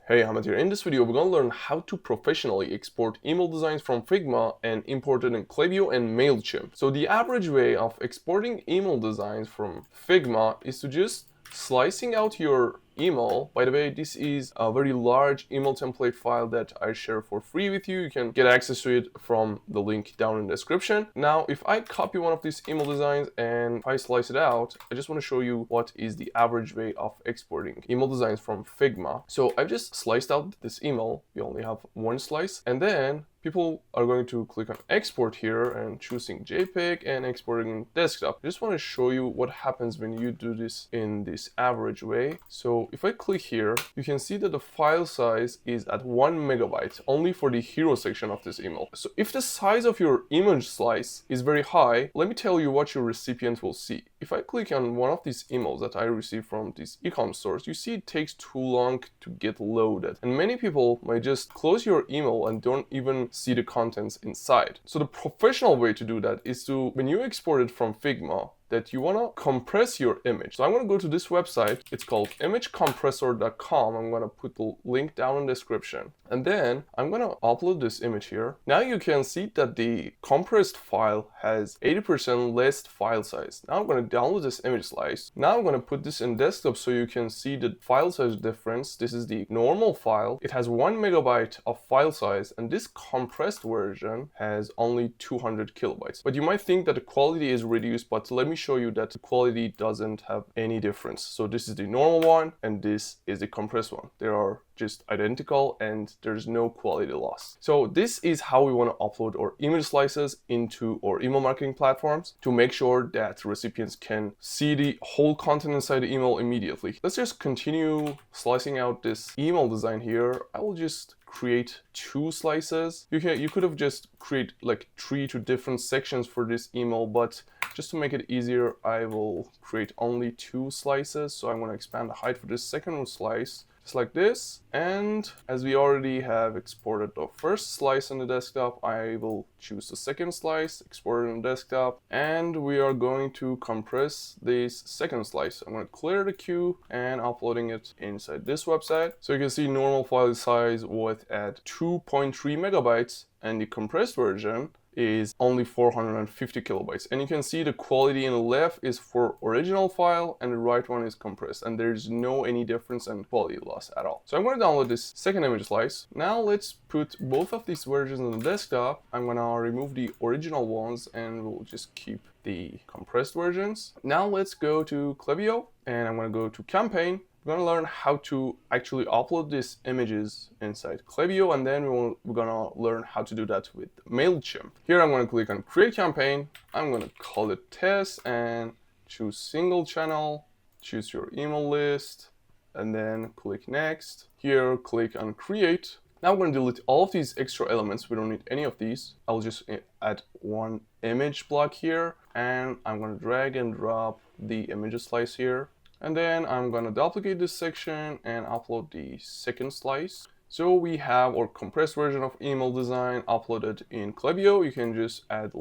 Hey, Hamid here. In this video, we're going to learn how to professionally export email designs from Figma and import it in Klaviyo and MailChimp. So the average way of exporting email designs from Figma is to just slicing out your email. By the way, this is a very large email template file that I share for free with you. You can get access to it from the link down in the description. Now, if I copy one of these email designs and if I slice it out, I just want to show you what is the average way of exporting email designs from Figma. So I've just sliced out this email. We only have one slice, and then people are going to click on export here and choosing JPEG and exporting in desktop. I just want to show you what happens when you do this in this average way. So if I click here, you can see that the file size is at 1 megabyte only for the hero section of this email. So if the size of your image slice is very high, let me tell you what your recipient will see. If I click on one of these emails that I received from these e-com stores, you see it takes too long to get loaded. And many people might just close your email and don't even see the contents inside. So the professional way to do that is to, when you export it from Figma, that you want to compress your image. So I'm going to go to this website. It's called imagecompressor.com. I'm going to put the link down in the description. And then I'm going to upload this image here. Now you can see that the compressed file has 80% less file size. Now I'm going to download this image slice. Now I'm going to put this in desktop so you can see the file size difference. This is the normal file. It has 1 megabyte of file size, and this compressed version has only 200 kilobytes. But you might think that the quality is reduced, but let me show you that the quality doesn't have any difference. So this is the normal one and this is the compressed one. They are just identical and there's no quality loss. So this is how we want to upload our image slices into our email marketing platforms to make sure that recipients can see the whole content inside the email immediately. Let's just continue slicing out this email design here. I will just create 2 slices. You could have just create like 3 different sections for this email, but just to make it easier, I will create only 2 slices. So I'm going to expand the height for this second slice, just like this. And as we already have exported the first slice on the desktop, I will choose the second slice, export it on the desktop, and we are going to compress this second slice. I'm going to clear the queue and uploading it inside this website. So you can see normal file size was at 2.3 megabytes and the compressed version is only 450 kilobytes. And you can see the quality in the left is for original file and the right one is compressed, and there's no any difference in quality loss at all. So I'm going to download this second image slice. Now let's put both of these versions on the desktop. I'm going to remove the original ones and we'll just keep the compressed versions. Now let's go to Klaviyo and I'm going to go to campaign. We're going to learn how to actually upload these images inside Klaviyo, and then we're going to learn how to do that with MailChimp. Here I'm going to click on create campaign. I'm going to call it test and choose single channel, choose your email list, and then click next. Here click on create. Now I'm going to delete all of these extra elements. We don't need any of these. I'll just add one image block here, and I'm going to drag and drop the image slice here. And then I'm going to duplicate this section and upload the second slice. So we have our compressed version of email design uploaded in Klaviyo. You can just add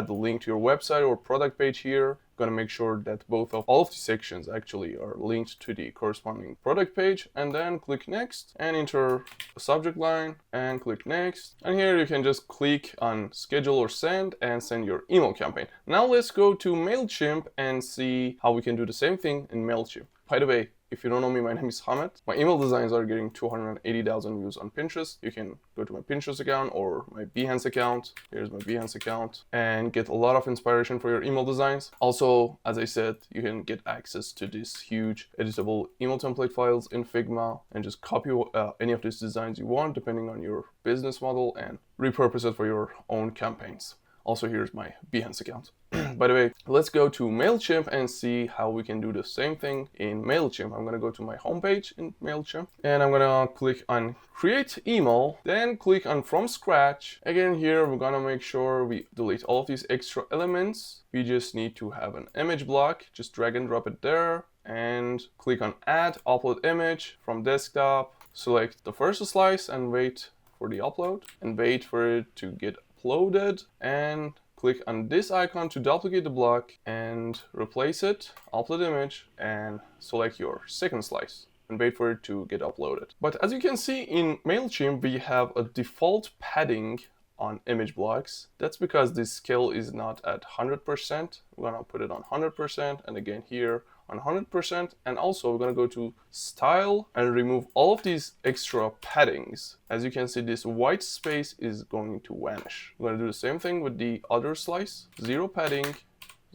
the link to your website or product page here. Going to make sure that all of the sections actually are linked to the corresponding product page, and then click next and enter a subject line and click next. And here you can just click on schedule or send and send your email campaign. Now let's go to MailChimp and see how we can do the same thing in MailChimp. By the way, if you don't know me, my name is Hamid. My email designs are getting 280,000 views on Pinterest. You can go to my Pinterest account or my Behance account. Here's my Behance account and get a lot of inspiration for your email designs. Also, as I said, you can get access to these huge editable email template files in Figma and just copy any of these designs you want depending on your business model and repurpose it for your own campaigns. Also, here's my Behance account. By the way, let's go to MailChimp and see how we can do the same thing in MailChimp. I'm going to go to my homepage in MailChimp and I'm going to click on create email, then click on from scratch. Again, here we're going to make sure we delete all of these extra elements. We just need to have an image block. Just drag and drop it there and click on add upload image from desktop. Select the first slice and wait for the upload and wait for it to get uploaded, and click on this icon to duplicate the block and replace it, upload image, and select your second slice. and wait for it to get uploaded. But as you can see in MailChimp, we have a default padding on image blocks. That's because the scale is not at 100%. We're gonna put it on 100%, and again here on 100%, and also we're gonna go to style and remove all of these extra paddings. As you can see, this white space is going to vanish. We're gonna do the same thing with the other slice, 0 padding,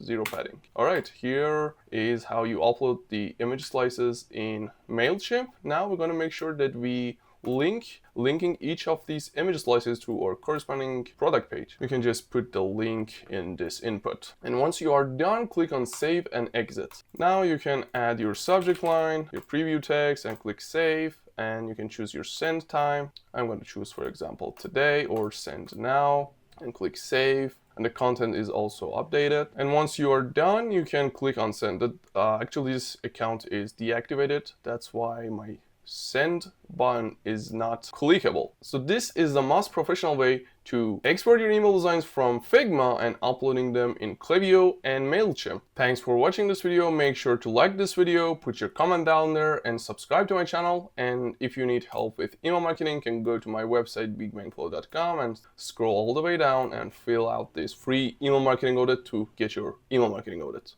0 padding. All right, here is how you upload the image slices in MailChimp. Now we're gonna make sure that we linking each of these image slices to our corresponding product page. We can just put the link in this input. And once you are done, click on save and exit. Now you can add your subject line, your preview text, and click save. And you can choose your send time. I'm going to choose, for example, today, or send now, and click save. And the content is also updated. And once you are done, you can click on send. Actually, this account is deactivated. That's why my send button is not clickable. So this is the most professional way to export your email designs from Figma and uploading them in Klaviyo and MailChimp. Thanks for watching this video. Make sure to like this video, put your comment down there, and subscribe to my channel. And if you need help with email marketing, you can go to my website bigmanflow.com and scroll all the way down and fill out this free email marketing audit to get your email marketing audit.